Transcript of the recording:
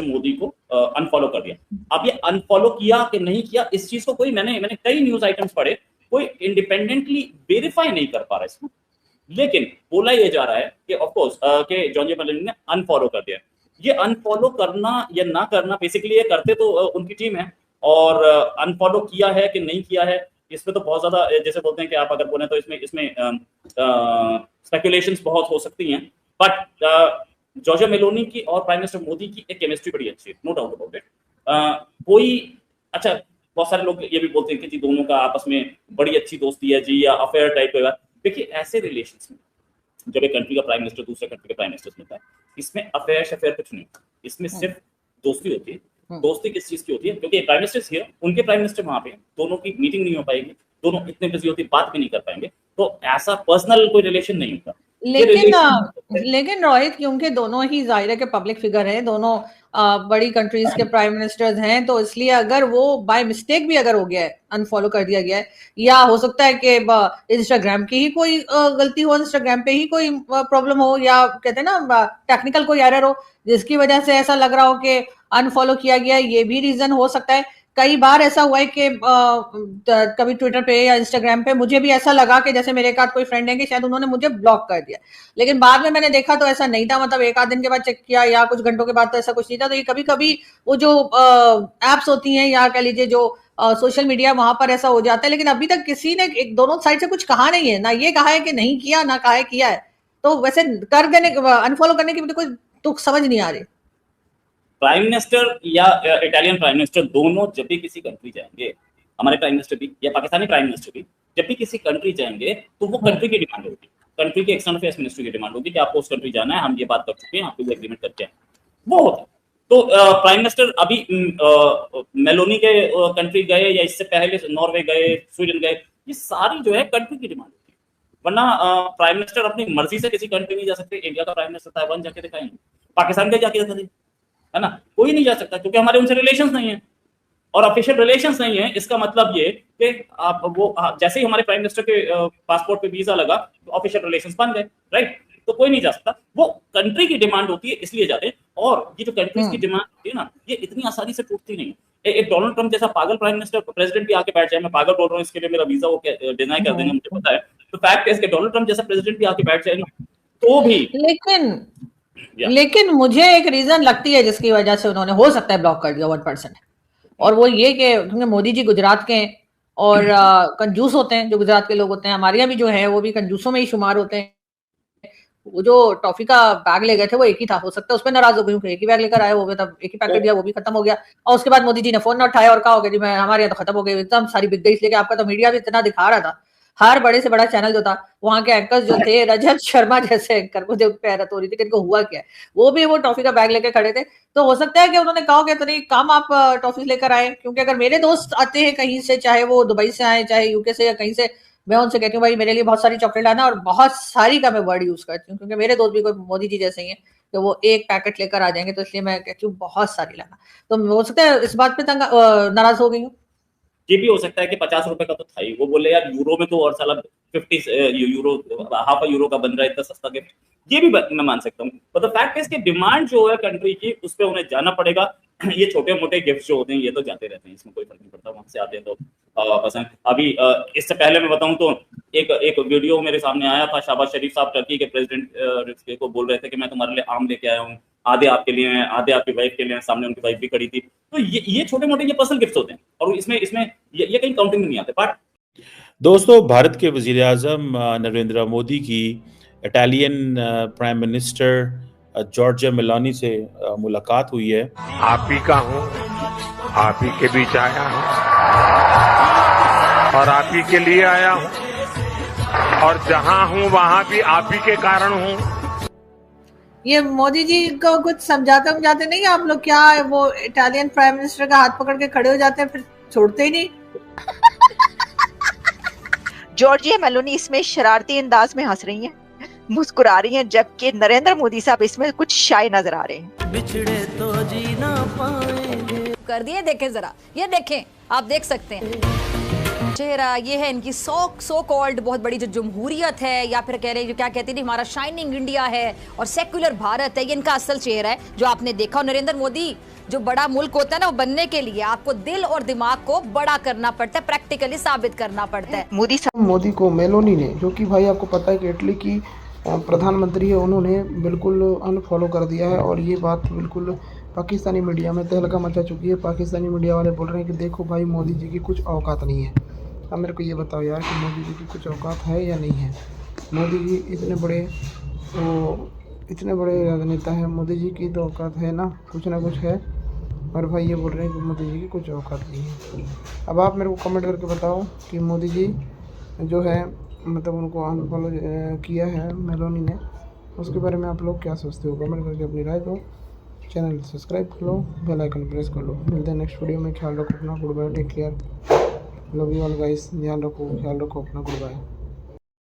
मोदी को अनफॉलो कर दिया। अब ये अनफॉलो किया कि नहीं किया, इस चीज को कोई मैंने कई न्यूज आइटम्स पढ़े, कोई इंडिपेंडेंटली वेरीफाई नहीं कर पा रहा इसको, लेकिन बोला ये जा रहा है कि ऑफ कोर्स कि जॉर्जिया मेलोनी ने अनफॉलो कर दिया। ये अनफॉलो करना या ना करना, बेसिकली ये करते तो उनकी टीम है, और अनफॉलो किया है कि नहीं किया है इसमें तो बहुत ज्यादा, जैसे बोलते हैं कि आप अगर बोले तो इसमें स्पेकुलेशंस बहुत हो सकती हैं, बट जॉर्जिया मेलोनी की और प्राइम मिनिस्टर मोदी की एक केमिस्ट्री बड़ी अच्छी है, नो डाउट अबाउट इट। कोई अच्छा, बहुत सारे लोग ये भी बोलते हैं कि जी दोनों का आपस में बड़ी अच्छी दोस्ती है जी, या अफेयर टाइप का। देखिए ऐसे रिलेशंस में जब एक कंट्री का प्राइम मिनिस्टर दूसरे कंट्री के प्राइम मिनिस्टर मिलता है, इसमें अफेयर कुछ नहीं, इसमें सिर्फ दोस्ती होती है। दोस्ती किस चीज की होती है? क्योंकि प्राइम मिनिस्टर हियर, उनके प्राइम मिनिस्टर वहां पे, दोनों की मीटिंग नहीं हो पाएगी, दोनों इतने बिजी होती, बात भी नहीं कर पाएंगे, तो ऐसा पर्सनल कोई रिलेशन नहीं होता। लेकिन रोहित, क्योंकि दोनों ही जाहिर है कि पब्लिक फिगर है, दोनों बड़ी कंट्रीज के प्राइम मिनिस्टर्स हैं, तो इसलिए अगर वो बाय मिस्टेक भी अगर हो गया है, अनफॉलो कर दिया गया है, या हो सकता है कि इंस्टाग्राम की ही कोई गलती हो, इंस्टाग्राम पे ही कोई प्रॉब्लम हो, या कहते हैं ना टेक्निकल कोई एरर हो जिसकी वजह से ऐसा लग रहा हो कि अनफॉलो किया गया, ये भी रीजन हो सकता है। कई बार ऐसा हुआ है कि कभी ट्विटर पे या इंस्टाग्राम पे मुझे भी ऐसा लगा कि जैसे मेरे एक आध कोई फ्रेंड है कि शायद उन्होंने मुझे ब्लॉक कर दिया, लेकिन बाद में मैंने देखा तो ऐसा नहीं था, मतलब एक आध दिन के बाद चेक किया या कुछ घंटों के बाद तो ऐसा कुछ नहीं था। तो ये कभी कभी वो जो एप्स होती हैं या कह लीजिए जो सोशल मीडिया, वहां पर ऐसा हो जाता है, लेकिन अभी तक किसी ने एक दोनों साइड से कुछ कहा नहीं है, ना ये कहा है कि नहीं किया, ना कहा है किया है। तो वैसे कर देने, अनफॉलो करने की कोई तुक समझ नहीं आ रही। प्राइम मिनिस्टर या इटालियन प्राइम मिनिस्टर दोनों जब भी किसी कंट्री जाएंगे, हमारे प्राइम मिनिस्टर भी या पाकिस्तानी प्राइम मिनिस्टर भी जब भी किसी कंट्री जाएंगे, तो वो कंट्री की डिमांड होगी, कंट्री के एक्सटर्नल अफेयर्स मिनिस्ट्री की डिमांड होगी कि आपको उस कंट्री जाना है, हम ये बात कर चुके हैं, आपको वो एग्रीमेंट करके हैं, वो होता है। तो प्राइम मिनिस्टर अभी मेलोनी के कंट्री गए, या इससे पहले नॉर्वे गए, स्वीडन गए, ये सारी जो है कंट्री की डिमांड होती है, वरना प्राइम मिनिस्टर अपनी मर्जी से किसी कंट्री नहीं जा सकते। इंडिया का प्राइम मिनिस्टर ताइवान जाके दिखाएंगे, पाकिस्तान के जाके दिखा, है ना, कोई नहीं जा सकता, क्योंकि हमारे उनसे रिलेशंस नहीं है, और ऑफिशियल रिलेशंस नहीं है। इसका मतलब ये कि आप वो जैसे ही हमारे प्राइम मिनिस्टर के पासपोर्ट पे वीजा लगा तो ऑफिशियल रिलेशंस बन गए, राइट? तो कोई नहीं जा सकता, वो कंट्री की डिमांड होती है, इसलिए जाते हैं। और ये जो कंट्रीज की डिमांड होती है ना, ये इतनी आसानी से टूटती नहीं है। एक डोनाल्ड ट्रम्प जैसा पागल प्राइम मिनिस्टर, प्रेसिडेंट भी आके बैठ जाए, मैं पागल बोल रहा हूँ इसके लिए, मेरा वीजा वो डिनाई कर देंगे, मुझे पता है। तो फैक्ट है कि डोनाल्ड ट्रम्प जैसा प्रेसिडेंट भी आके बैठ जाए ना, तो भी लेकिन मुझे एक रीजन लगती है जिसकी वजह से उन्होंने हो सकता है ब्लॉक कर दिया 1%, और वो ये कि मोदी जी गुजरात के हैं और कंजूस होते हैं, जो गुजरात के लोग होते हैं, हमारे यहाँ भी जो है वो भी कंजूसों में ही शुमार होते हैं। वो जो टॉफी का बैग ले गए थे वो एक ही था, हो सकता है उसमें नाराज हो गई, एक ही बैग लेकर आए, वो तब एक ही पैकेट दिया, वो भी खत्म हो गया। और उसके बाद मोदी जी ने फोन न उठाया और कहा हो गया जी मैं, हमारे यहाँ तो खत्म हो गई, एकदम सारी बिक गई। इसलिए आपका तो मीडिया भी इतना दिखा रहा था, हर बड़े से बड़ा चैनल जो था, वहां के एंकर्स जो थे, रजत शर्मा जैसे एंकर, मुझे उन पे हैरत हो रही थी कि इनको हुआ क्या है, वो भी वो टॉफी का बैग लेके खड़े थे। तो हो सकता है कि उन्होंने कहा कि इतनी कम आप टॉफी लेकर आए, क्योंकि अगर मेरे दोस्त आते हैं कहीं से, चाहे वो दुबई से आए, चाहे यूके से या कहीं से, मैं उनसे कहती हूँ भाई मेरे लिए बहुत सारी चॉकलेट लाना, और बहुत सारी का मैं वर्ड यूज करती हूँ, क्योंकि मेरे दोस्त भी कोई मोदी जी जैसे ही हैं, तो वो एक पैकेट लेकर आ जाएंगे, तो इसलिए मैं कहती हूँ बहुत सारी लाना। तो हो सकता है इस बात पे नाराज हो गई हूँ। ये भी हो सकता है कि 50 रुपए का तो था ही, वो बोले यार यूरो में तो और साला 50 यूरो, हाफ यूरो का बन रहा है, इतना सस्ता गिफ्ट, ये भी मैं मान सकता हूँ। बट द फैक्ट इज कि डिमांड जो है कंट्री की, उस पर उन्हें जाना पड़ेगा। ये छोटे मोटे गिफ्ट जो होते हैं ये तो जाते रहते हैं, इसमें कोई फर्क नहीं पड़ता, वहां से आते हैं तो पसंद। अभी इससे पहले मैं बताऊं तो एक वीडियो मेरे सामने आया था, शहबाज शरीफ साहब टर्की के प्रेसिडेंट को बोल रहे थे कि मैं तुम्हारे लिए आम लेके आया हूँ, आधे आपके लिए हैं, आधे आपकी वाइफ के लिए हैं, सामने उनकी वाइफ भी खड़ी थी। तो ये छोटे मोटे ये पर्सनल गिफ्ट होते हैं, और इसमें ये कहीं काउंटिंग में नहीं आते। बट दोस्तों, भारत के वजीर आजम नरेंद्र मोदी की Italian prime minister Giorgia Meloni से मुलाकात हुई है। आप ही का हूँ, आप ही के बीच आया हूँ और आप ही के लिए आया हूँ, और जहाँ हूँ वहाँ भी आप ही के कारण हूँ। ये मोदी जी को कुछ समझाते नहीं आप लोग, क्या वो इटालियन प्राइम मिनिस्टर का हाथ पकड़ के खड़े हो जाते हैं, फिर छोड़ते ही नहीं। जॉर्जिया मेलोनी इसमें शरारती अंदाज में हंस रही हैं, मुस्कुरा रही हैं, जबकि नरेंद्र मोदी साहब इसमें कुछ शाय नजर आ रहे हैं। बिछड़े तो जी ना पाएंगे कर दिए, देखें जरा, ये देखें, आप देख सकते हैं। चेहरा ये है इनकी सो कॉल्ड बहुत बड़ी जो जमहूरियत है, या फिर कह रहे हैं जो क्या कहते हैं हमारा शाइनिंग इंडिया है और सेक्युलर भारत है, ये इनका असल चेहरा है जो आपने देखा। और नरेंद्र मोदी जो बड़ा मुल्क होता है ना, वो बनने के लिए आपको दिल और दिमाग को बड़ा करना पड़ता है, प्रैक्टिकली साबित करना पड़ता है। मोदी को मेलोनी ने, जो कि भाई आपको पता है कि इटली की प्रधानमंत्री है, उन्होंने बिल्कुल अनफॉलो कर दिया है। और ये बात बिल्कुल पाकिस्तानी मीडिया में तहलका मचा चुकी है। पाकिस्तानी मीडिया वाले बोल रहे हैं कि देखो भाई मोदी जी की कुछ औकात नहीं है। अब मेरे को ये बताओ यार कि मोदी जी की कुछ औकात है या नहीं है। मोदी जी इतने बड़े राजनेता हैं, मोदी जी की तो औकात है ना कुछ है। और भाई ये बोल रहे हैं कि मोदी जी की कुछ औकात नहीं है। अब आप मेरे को कमेंट करके बताओ कि मोदी जी जो है मतलब उनको अनफॉलो किया है मेलोनी ने, उसके बारे में आप लोग क्या सोचते हो? कमेंट करके अपनी राय दो। चैनल सब्सक्राइब कर लो, बेल आइकन प्रेस कर लो। मिलते हैं नेक्स्ट वीडियो में। ख्याल रखो अपना, goodbye, take care, love you all guys. ध्यान रखो, ख्याल रखो अपना, गुड बाय।